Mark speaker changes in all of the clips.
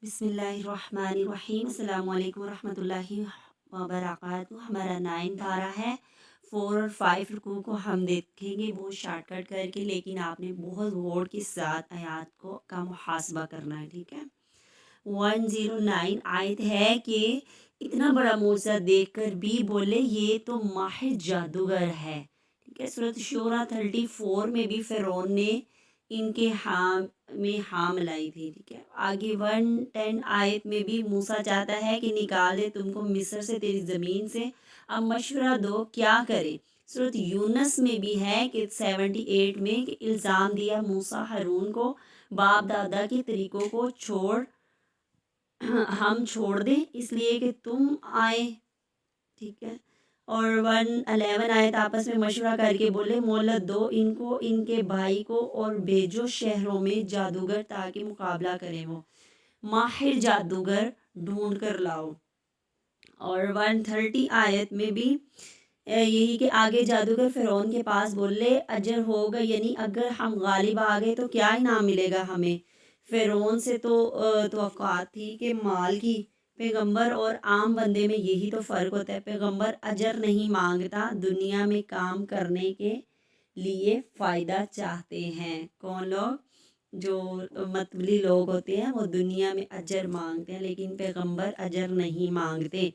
Speaker 1: بسم اللہ الرحمن الرحیم، السلام علیکم ورحمۃ اللہ وبرکاتہ۔ ہمارا 9 پارہ ہے، 4 اور 5 رکوع کو ہم دیکھیں گے بہت شارٹ کٹ کر کے، لیکن آپ نے بہت غور کے ساتھ آیات کو کا محاسبہ کرنا ہے، ٹھیک ہے۔ 109 آیت ہے کہ اتنا بڑا معجزہ دیکھ کر بھی بولے یہ تو ماہر جادوگر ہے، ٹھیک ہے۔ سورۃ شورى 34 میں بھی فرعون نے ان کے ہاں ملائی تھی، ٹھیک ہے۔ آگے 110 آیت میں بھی موسیٰ چاہتا ہے کہ نکال دے تم کو مصر سے، تیری زمین سے، اب مشورہ دو کیا کرے۔ سورۃ یونس میں بھی ہے کہ 78 میں کہ الزام دیا موسیٰ ہارون کو، باپ دادا کے طریقوں کو ہم چھوڑ دیں اس لیے کہ تم آئے، ٹھیک ہے۔ اور 111 آیت آپس میں مشورہ کر کے بولے مہلت دو ان کو، ان کے بھائی کو، اور بھیجو شہروں میں جادوگر تاکہ مقابلہ کریں، وہ ماہر جادوگر ڈھونڈ کر لاؤ۔ اور 130 آیت میں بھی یہی کہ آگے جادوگر فرعون کے پاس بولے اجر ہوگا، یعنی اگر ہم غالب آ گئے تو کیا انعام ملے گا ہمیں۔ فرعون سے تو توقعات تھی کہ مال کی، پیغمبر اور عام بندے میں یہی تو فرق ہوتا ہے، پیغمبر اجر نہیں مانگتا، دنیا میں کام کرنے کے لیے فائدہ چاہتے ہیں۔ کون لوگ؟ جو متبلی لوگ ہوتے ہیں وہ دنیا میں اجر مانگتے ہیں، لیکن پیغمبر اجر نہیں مانگتے۔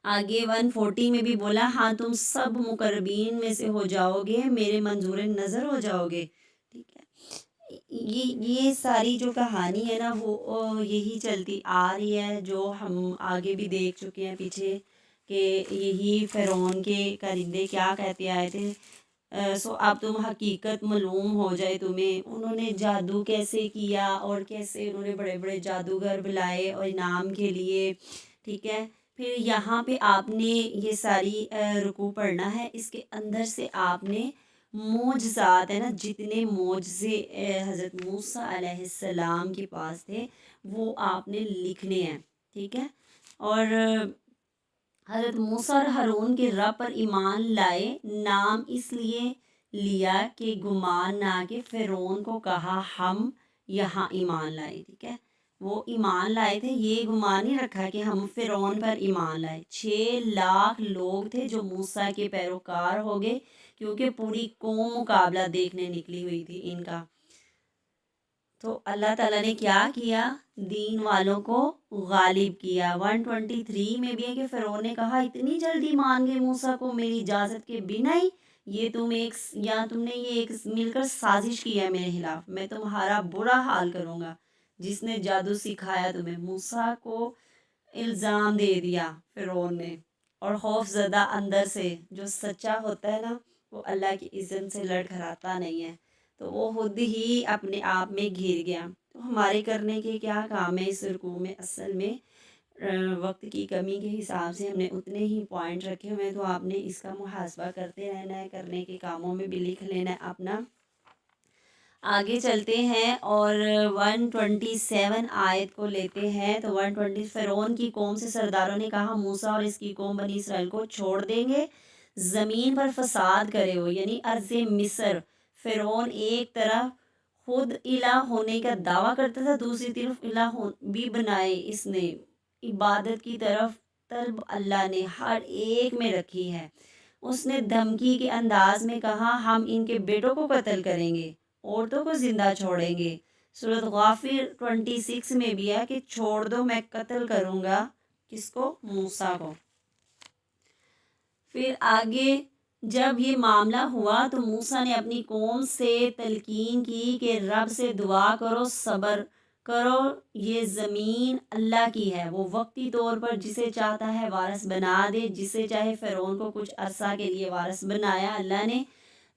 Speaker 1: آگے 140 میں بھی بولا ہاں تم سب مقربین میں سے ہو جاؤ گے، میرے منظور نظر ہو جاؤ گے، ٹھیک ہے۔ یہ ساری جو کہانی ہے نا وہ یہی چلتی آ رہی ہے، جو ہم آگے بھی دیکھ چکے ہیں پیچھے، کہ یہی فرعون کے کرندے کیا کہتے آئے تھے، سو اب تم حقیقت معلوم ہو جائے تمہیں، انہوں نے جادو کیسے کیا اور کیسے انہوں نے بڑے بڑے جادوگر بلائے اور انعام کے لیے، ٹھیک ہے۔ پھر یہاں پہ آپ نے یہ ساری رکوع پڑھنا ہے، اس کے اندر سے آپ نے معجزات ہے نا، جتنے معجزے حضرت موسیٰ علیہ السلام کے پاس تھے وہ آپ نے لکھنے ہیں، ٹھیک ہے۔ اور حضرت موسیٰ اور ہارون کے رب پر ایمان لائے، نام اس لیے لیا کہ گمان نہ کہ فرعون کو کہا ہم یہاں ایمان لائے، ٹھیک ہے۔ وہ ایمان لائے تھے، یہ گمان نہیں رکھا کہ ہم فرعون پر ایمان لائے۔ 6 لاکھ لوگ تھے جو موسیٰ کے پیروکار ہو گئے، کیونکہ پوری قوم مقابلہ دیکھنے نکلی ہوئی تھی ان کا۔ تو اللہ تعالیٰ نے کیا کیا؟ دین والوں کو غالب کیا۔ 123 میں بھی ہے کہ فرعون نے کہا اتنی جلدی مان گئے موسیٰ کو میری اجازت کے بنا ہی، یہ تم نے یہ ایک مل کر سازش کی ہے میرے خلاف، میں تمہارا برا حال کروں گا، جس نے جادو سکھایا تمہیں۔ موسیٰ کو الزام دے دیا فرعون نے، اور خوف زدہ اندر سے، جو سچا ہوتا ہے نا وہ اللہ کی اذن سے لڑکھڑاتا نہیں ہے، تو وہ خود ہی اپنے آپ میں گھر گیا۔ تو ہمارے کرنے کے کیا کام ہے اس رکوع میں؟ اصل میں وقت کی کمی کے حساب سے ہم نے اتنے ہی پوائنٹ رکھے ہوئے ہیں، تو آپ نے اس کا محاسبہ کرتے رہنا ہے، کرنے کے کاموں میں بھی لکھ لینا ہے اپنا۔ آگے چلتے ہیں اور 127 آیت کو لیتے ہیں۔ تو 120 فرعون کی قوم سے سرداروں نے کہا موسیٰ اور اس کی قوم بنی اسرائیل کو چھوڑ دیں گے، زمین پر فساد کرے ہو، یعنی ارض مصر۔ فرعون ایک طرف خود الہ ہونے کا دعویٰ کرتا تھا، دوسری طرف الہ بھی بنائے اس نے، عبادت کی طرف طلب اللہ نے ہر ایک میں رکھی ہے۔ اس نے دھمکی کے انداز میں کہا ہم ان کے بیٹوں کو قتل کریں گے، عورتوں کو زندہ چھوڑیں گے۔ سورۃ غافر 26 میں بھی ہے کہ چھوڑ دو میں قتل کروں گا، کس کو؟ موسیٰ کو۔ پھر آگے جب یہ معاملہ ہوا تو موسیٰ نے اپنی قوم سے تلقین کی کہ رب سے دعا کرو، صبر کرو، یہ زمین اللہ کی ہے، وہ وقتی طور پر جسے چاہتا ہے وارث بنا دے، جسے چاہے فرعون کو کچھ عرصہ کے لیے وارث بنایا اللہ نے۔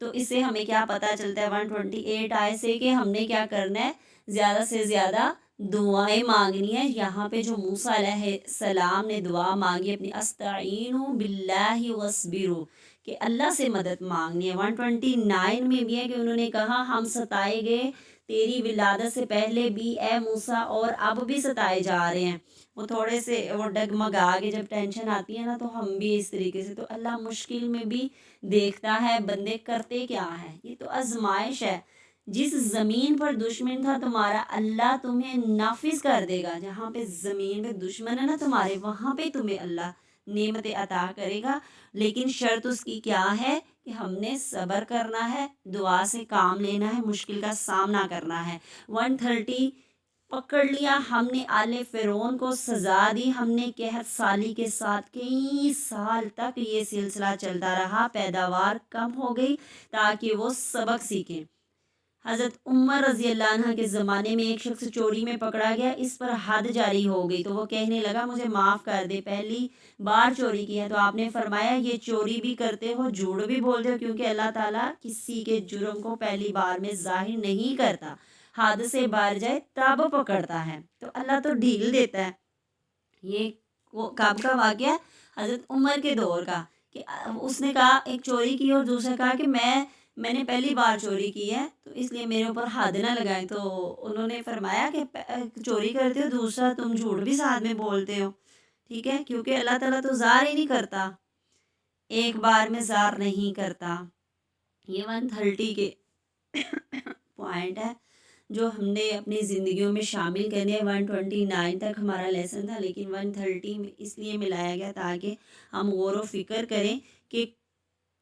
Speaker 1: تو اس سے ہمیں کیا پتہ چلتا ہے 128 آیت سے کہ ہم نے کیا کرنا ہے؟ زیادہ سے زیادہ دعائیں مانگنی ہے۔ یہاں پہ جو موسیٰ علیہ السلام نے دعا مانگی اپنی استعینوا باللہ واصبروا، کہ اللہ سے مدد مانگنی ہے۔ 129 میں بھی ہے کہ انہوں نے کہا ہم ستائے گئے تیری ولادت سے پہلے بھی اے موسیٰ، اور اب بھی ستائے جا رہے ہیں۔ وہ تھوڑے سے وہ ڈگمگا کے جب ٹینشن آتی ہے نا تو ہم بھی اس طریقے سے، تو اللہ مشکل میں بھی دیکھتا ہے بندے کرتے کیا ہیں، یہ تو آزمائش ہے۔ جس زمین پر دشمن تھا تمہارا اللہ تمہیں نافذ کر دے گا. جہاں پہ زمین پہ دشمن ہے نا تمہارے، وہاں پہ تمہیں اللہ نعمتیں عطا کرے گا. لیکن شرط اس کی کیا ہے کہ ہم نے صبر کرنا ہے، دعا سے کام لینا ہے، مشکل کا سامنا کرنا ہے. 130 پکڑ لیا ہم نے آل فرعون کو، سزا دی ہم نے قحط سالی کے ساتھ. کئی سال تک یہ سلسلہ چلتا رہا، پیداوار کم ہو گئی تاکہ وہ سبق سیکھیں. حضرت عمر رضی اللہ عنہ کے زمانے میں ایک شخص چوری میں پکڑا گیا، اس پر حد جاری ہو گئی تو وہ کہنے لگا مجھے معاف کر دے، پہلی بار چوری کی ہے. تو آپ نے فرمایا یہ چوری بھی کرتے ہو، جھوٹ بھی بولتے ہو، کیونکہ اللہ تعالیٰ کسی کے جرم کو پہلی بار میں ظاہر نہیں کرتا، حد سے باہر جائے تب پکڑتا ہے. تو اللہ تو ڈھیل دیتا ہے. یہ کب کا واقعہ؟ حضرت عمر کے دور کا، کہ اس نے کہا ایک چوری کی اور دوسرا کہا کہ میں نے پہلی بار چوری کی ہے تو اس لیے میرے اوپر حد نہ لگائیں. تو انہوں نے فرمایا کہ چوری کرتے ہو، دوسرا تم جھوٹ بھی ساتھ میں بولتے ہو. ٹھیک ہے، کیونکہ اللہ تعالیٰ تو ظاہر ہی نہیں کرتا، ایک بار میں ظاہر نہیں کرتا. یہ 130 کے پوائنٹ ہے جو ہم نے اپنی زندگیوں میں شامل کرنے ہیں. 129 تک ہمارا لیسن تھا، لیکن 130 میں اس لیے ملایا گیا تاکہ ہم غور و فکر کریں کہ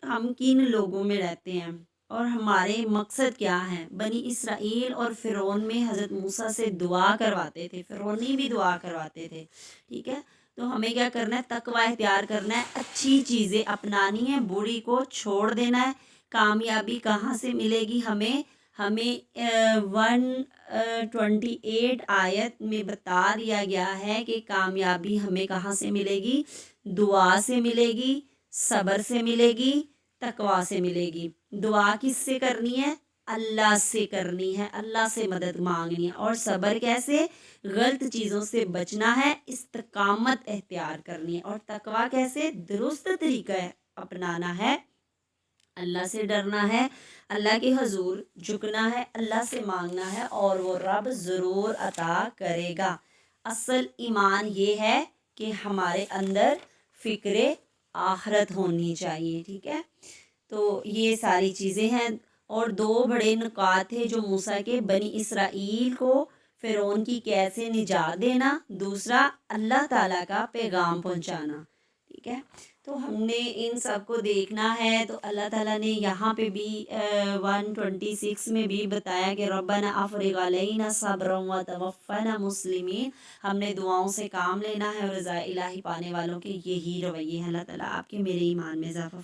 Speaker 1: ہم کن لوگوں میں رہتے ہیں اور ہمارے مقصد کیا ہیں. بنی اسرائیل اور فرعون میں حضرت موسیٰ سے دعا کرواتے تھے، فرعونی بھی دعا کرواتے تھے. ٹھیک ہے، تو ہمیں کیا کرنا ہے؟ تقوی اختیار کرنا ہے، اچھی چیزیں اپنانی ہے، بری کو چھوڑ دینا ہے. کامیابی کہاں سے ملے گی ہمیں 128 آیت میں بتا دیا گیا ہے کہ کامیابی ہمیں کہاں سے ملے گی؟ دعا سے ملے گی، صبر سے ملے گی، تقوی سے ملے گی. دعا کس سے کرنی ہے؟ اللہ سے کرنی ہے، اللہ سے مدد مانگنی ہے. اور صبر کیسے؟ غلط چیزوں سے بچنا ہے، استقامت اختیار کرنی ہے. اور تقوی کیسے؟ درست طریقہ اپنانا ہے، اللہ سے ڈرنا ہے، اللہ کے حضور جھکنا ہے، اللہ سے مانگنا ہے اور وہ رب ضرور عطا کرے گا. اصل ایمان یہ ہے کہ ہمارے اندر فکر آخرت ہونی چاہیے. ٹھیک ہے، تو یہ ساری چیزیں ہیں. اور 2 بڑے نکات تھے جو موسیٰ کے، بنی اسرائیل کو فرعون کی قید سے نجات دینا، دوسرا اللہ تعالیٰ کا پیغام پہنچانا. ٹھیک ہے، تو ہم نے ان سب کو دیکھنا ہے. تو اللہ تعالیٰ نے یہاں پہ بھی 126 میں بھی بتایا کہ ربنا افرغ علینا صبرا وتوفنا مسلمین. ہم نے دعاؤں سے کام لینا ہے اور رضا الہی پانے والوں کے یہی رویے ہیں. اللہ تعالیٰ آپ کے میرے ایمان میں اضافہ